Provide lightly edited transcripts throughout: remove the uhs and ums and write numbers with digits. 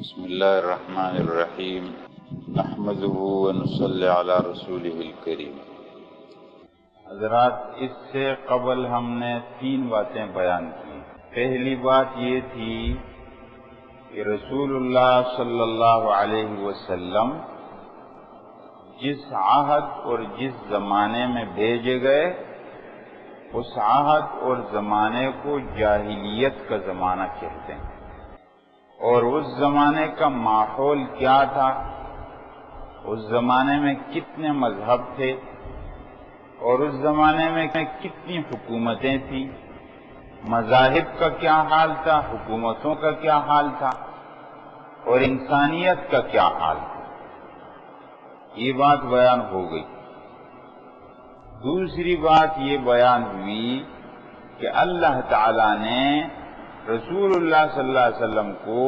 بسم اللہ الرحمن الرحیم نحمدہ ونصلی علی رسولہ الکریم۔ حضرات، اس سے قبل ہم نے 3 باتیں بیان کی۔ پہلی بات یہ تھی کہ رسول اللہ صلی اللہ علیہ وسلم جس عہد اور جس زمانے میں بھیجے گئے اس عہد اور زمانے کو جاہلیت کا زمانہ کہتے ہیں، اور اس زمانے کا ماحول کیا تھا، اس زمانے میں کتنے مذہب تھے اور اس زمانے میں کتنی حکومتیں تھیں، مذاہب کا کیا حال تھا، حکومتوں کا کیا حال تھا اور انسانیت کا کیا حال تھا، یہ بات بیان ہو گئی۔ دوسری بات یہ بیان ہوئی کہ اللہ تعالی نے رسول اللہ صلی اللہ علیہ وسلم کو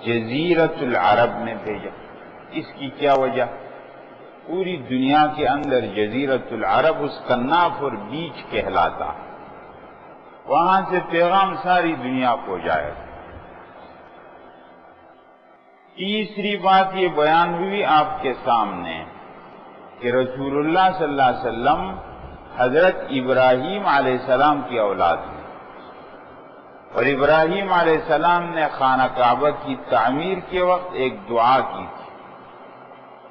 جزیرۃ العرب میں بھیجا۔ اس کی کیا وجہ؟ پوری دنیا کے اندر جزیرۃ العرب اس کا ناف اور بیچ کہلاتا، وہاں سے پیغام ساری دنیا کو جائے۔ تیسری بات یہ بیان ہوئی آپ کے سامنے کہ رسول اللہ صلی اللہ علیہ وسلم حضرت ابراہیم علیہ السلام کی اولاد ہیں، اور ابراہیم علیہ السلام نے خانہ کعبہ کی تعمیر کے وقت ایک دعا کی تھی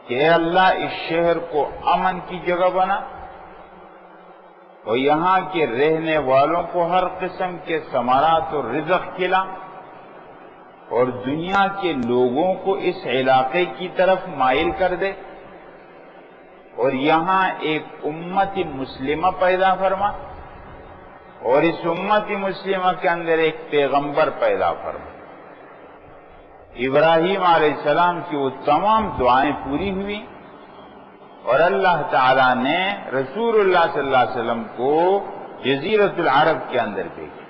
کہ اے اللہ، اس شہر کو امن کی جگہ بنا اور یہاں کے رہنے والوں کو ہر قسم کے ثمرات اور رزق کھلا، اور دنیا کے لوگوں کو اس علاقے کی طرف مائل کر دے، اور یہاں ایک امت مسلمہ پیدا فرما، اور اس امت مسلمہ کے اندر ایک پیغمبر پیدا فرما۔ ابراہیم علیہ السلام کی وہ تمام دعائیں پوری ہوئی اور اللہ تعالی نے رسول اللہ صلی اللہ علیہ وسلم کو جزیرۃ العرب کے اندر بھیجا۔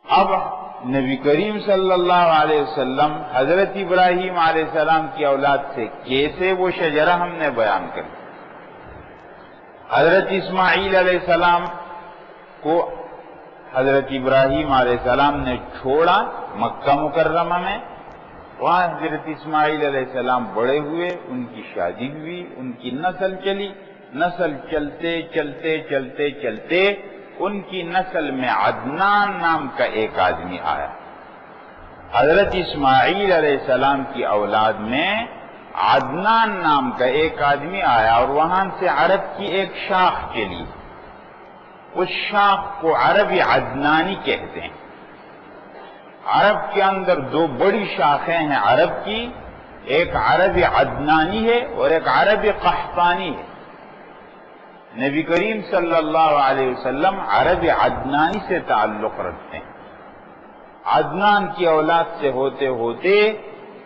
اب نبی کریم صلی اللہ علیہ وسلم حضرت ابراہیم علیہ السلام کی اولاد سے کیسے وہ شجرہ ہم نے بیان کر دی۔ حضرت اسماعیل علیہ السلام کو حضرت ابراہیم علیہ السلام نے چھوڑا مکہ مکرمہ میں، وہاں حضرت اسماعیل علیہ السلام بڑے ہوئے، ان کی شادی ہوئی، ان کی نسل چلی، نسل چلتے چلتے چلتے چلتے ان کی نسل میں عدنان نام کا ایک آدمی آیا۔ حضرت اسماعیل علیہ السلام کی اولاد میں عدنان نام کا ایک آدمی آیا، اور وہاں سے عرب کی ایک شاخ چلی، اس شاخ کو عربی عدنانی کہتے ہیں۔ عرب کے اندر 2 بڑی شاخیں ہیں عرب کی، ایک عربی عدنانی ہے اور ایک عربی قحطانی ہے۔ نبی کریم صلی اللہ علیہ وسلم عربی عدنانی سے تعلق رکھتے ہیں۔ عدنان کی اولاد سے ہوتے ہوتے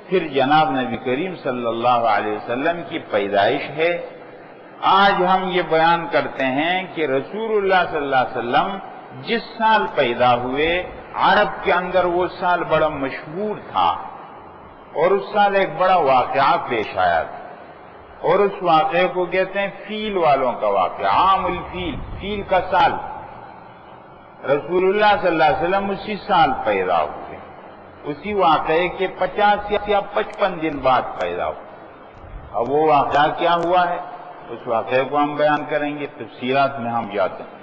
پھر جناب نبی کریم صلی اللہ علیہ وسلم کی پیدائش ہے۔ آج ہم یہ بیان کرتے ہیں کہ رسول اللہ صلی اللہ علیہ وسلم جس سال پیدا ہوئے، عرب کے اندر وہ سال بڑا مشہور تھا، اور اس سال ایک بڑا واقعہ پیش آیا تھا، اور اس واقعے کو کہتے ہیں فیل والوں کا واقعہ، عام الفیل، فیل کا سال۔ رسول اللہ صلی اللہ علیہ وسلم اسی سال پیدا ہوئے، اسی واقعے کے 50 یا 55 دن بعد پیدا ہوئے۔ اب وہ واقعہ کیا ہوا ہے، اس واقعے کو ہم بیان کریں گے، تفصیلات میں ہم جاتے ہیں۔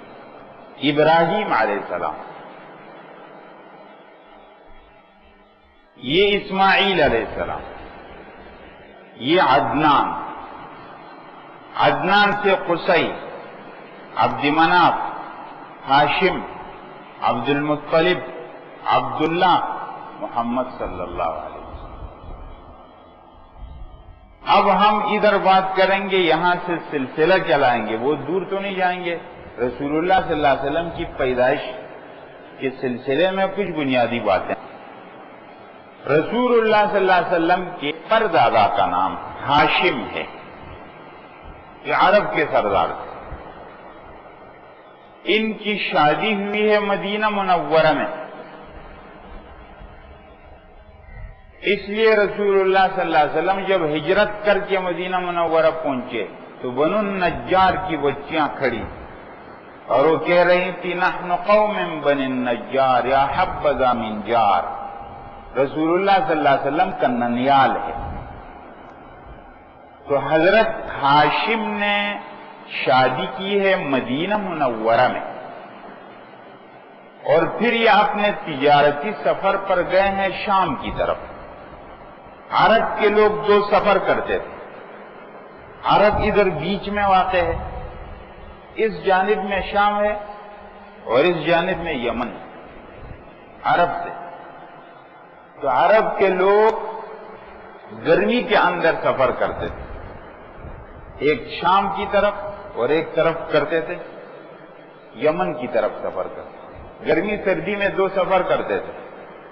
ابراہیم علیہ السلام، یہ اسماعیل علیہ السلام، یہ عدنان، عدنان سے قصی، عبد مناف، ہاشم، عبد المطلب، عبداللہ، محمد صلی اللہ علیہ وسلم۔ اب ہم ادھر بات کریں گے، یہاں سے سلسلہ چلائیں گے، وہ دور تو نہیں جائیں گے۔ رسول اللہ صلی اللہ علیہ وسلم کی پیدائش کے سلسلے میں کچھ بنیادی باتیں۔ رسول اللہ صلی اللہ علیہ وسلم کے پردادا کا نام ہاشم ہے، یہ عرب کے سردار تھے۔ ان کی شادی ہوئی ہے مدینہ منورہ میں، اس لیے رسول اللہ صلی اللہ علیہ وسلم جب ہجرت کر کے مدینہ منورہ پہنچے تو بنو النجار کی بچیاں کھڑی، اور وہ کہہ رہی تھی نحن قوم بنی النجار یا حبذا من جار. رسول اللہ صلی اللہ علیہ وسلم کا ننیال ہے. تو حضرت ہاشم نے شادی کی ہے مدینہ منورہ میں، اور پھر یہ اپنے تجارتی سفر پر گئے ہیں شام کی طرف. عرب کے لوگ دو سفر کرتے تھے. عرب ادھر بیچ میں واقع ہے، اس جانب میں شام ہے اور اس جانب میں یمن عرب سے. تو عرب کے لوگ گرمی کے اندر سفر کرتے تھے، ایک شام کی طرف اور ایک طرف کرتے تھے یمن کی طرف سفر کرتے تھے. گرمی سردی میں دو سفر کرتے تھے.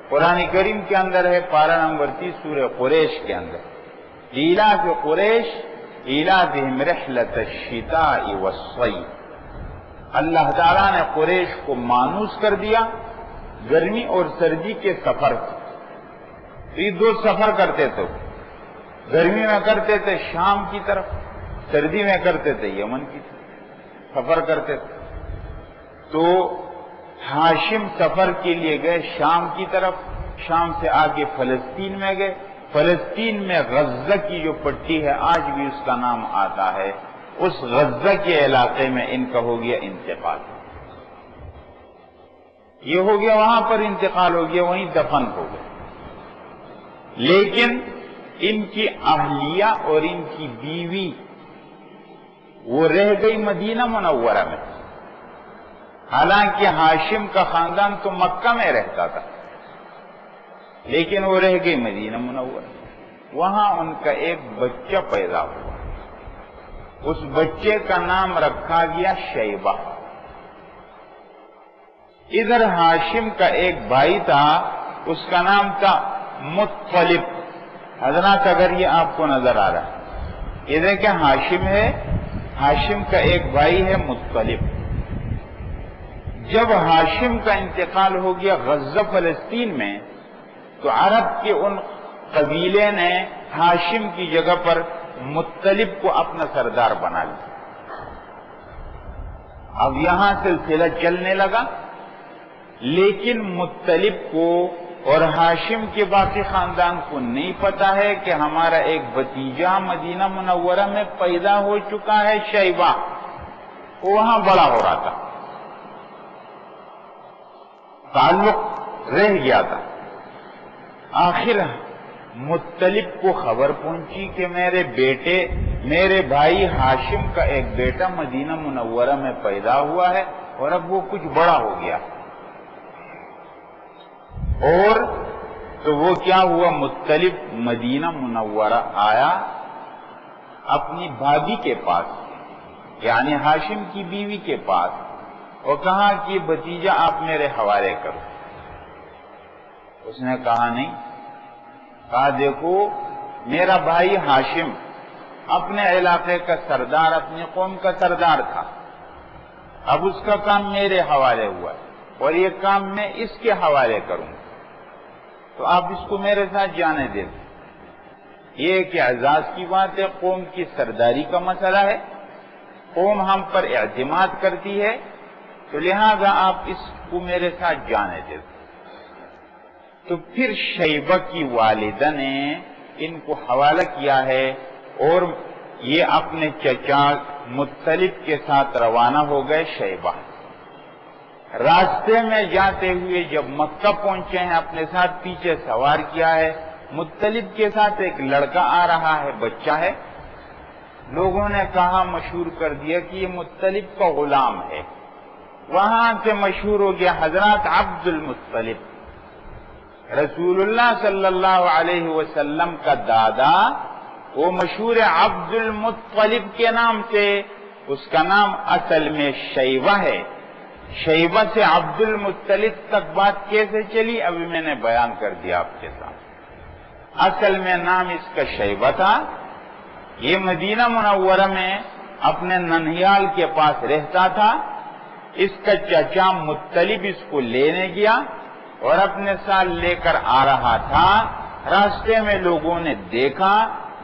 قرآن کریم کے اندر ہے پارہ نمبر 30 سورہ قریش کے اندر، ایلاف قریش ایلافہم رحلۃ الشتاء والصیف. اللہ تعالیٰ نے قریش کو مانوس کر دیا گرمی اور سردی کے سفر سے. یہ دو سفر کرتے تھے، گرمی میں کرتے تھے شام کی طرف، سردی میں کرتے تھے یمن کی طرف سفر کرتے تھے. تو ہاشم سفر کے لیے گئے شام کی طرف، شام سے آگے فلسطین میں گئے. فلسطین میں غزہ کی جو پٹی ہے آج بھی اس کا نام آتا ہے، اس غزہ کے علاقے میں ان کا ہو گیا انتقال. یہ ہو گیا وہاں پر انتقال ہو گیا، وہیں دفن ہو گئے. لیکن ان کی اہلیہ اور ان کی بیوی وہ رہ گئی مدینہ منورہ میں. حالانکہ ہاشم کا خاندان تو مکہ میں رہتا تھا، لیکن وہ رہ گئی مدینہ منورہ. وہاں ان کا ایک بچہ پیدا ہوا، اس بچے کا نام رکھا گیا شیبہ. ادھر ہاشم کا ایک بھائی تھا، اس کا نام تھا مطلب. حضرات اگر یہ آپ کو نظر آ رہا ہے، یہ دیکھیں ہاشم ہے، ہاشم کا ایک بھائی ہے مطلب. جب ہاشم کا انتقال ہو گیا غزہ فلسطین میں، تو عرب کے ان قبیلے نے ہاشم کی جگہ پر مطلب کو اپنا سردار بنا لیا. اب یہاں سلسلہ چلنے لگا، لیکن مطلب کو اور ہاشم کے باقی خاندان کو نہیں پتا ہے کہ ہمارا ایک بھتیجا مدینہ منورہ میں پیدا ہو چکا ہے شیبہ. وہ وہاں بڑا ہو رہا تھا، تعلق رہ گیا تھا. آخر مطلب کو خبر پہنچی کہ میرے بھائی ہاشم کا ایک بیٹا مدینہ منورہ میں پیدا ہوا ہے اور اب وہ کچھ بڑا ہو گیا. اور تو وہ کیا ہوا، مطلب مدینہ منورہ آیا اپنی بھابھی کے پاس، یعنی ہاشم کی بیوی کے پاس، اور کہا کہ بھتیجا آپ میرے حوالے کرو. اس نے کہا نہیں. کہا دیکھو میرا بھائی ہاشم اپنے علاقے کا سردار، اپنی قوم کا سردار تھا، اب اس کا کام میرے حوالے ہوا ہے اور یہ کام میں اس کے حوالے کروں، تو آپ اس کو میرے ساتھ جانے دیں. یہ کہ اعزاز کی بات ہے، قوم کی سرداری کا مسئلہ ہے، قوم ہم پر اعتماد کرتی ہے، تو لہذا آپ اس کو میرے ساتھ جانے دیں. تو پھر شیبہ کی والدہ نے ان کو حوالہ کیا ہے اور یہ اپنے چچا مطلب کے ساتھ روانہ ہو گئے شیبہ. راستے میں جاتے ہوئے جب مکہ پہنچے ہیں، اپنے ساتھ پیچھے سوار کیا ہے. مطلب کے ساتھ ایک لڑکا آ رہا ہے، بچہ ہے. لوگوں نے کہا، مشہور کر دیا کہ یہ مطلب کا غلام ہے. وہاں سے مشہور ہو گیا حضرات عبد المطلب. رسول اللہ صلی اللہ علیہ وسلم کا دادا وہ مشہور عبد المطلب کے نام سے، اس کا نام اصل میں شیبہ ہے. شیبہ سے عبد المطلب تک بات کیسے چلی ابھی میں نے بیان کر دیا آپ کے ساتھ. اصل میں نام اس کا شیبہ تھا. یہ مدینہ منورہ میں اپنے ننھیال کے پاس رہتا تھا. اس کا چچا مطلب اس کو لینے گیا اور اپنے ساتھ لے کر آ رہا تھا. راستے میں لوگوں نے دیکھا،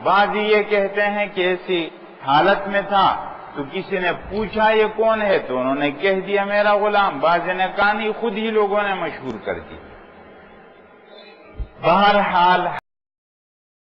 بعض یہ کہتے ہیں کہ ایسی حالت میں تھا تو کسی نے پوچھا یہ کون ہے تو انہوں نے کہہ دیا میرا غلام، بعض نے کہانی خود ہی لوگوں نے مشہور کر دی۔ بہرحال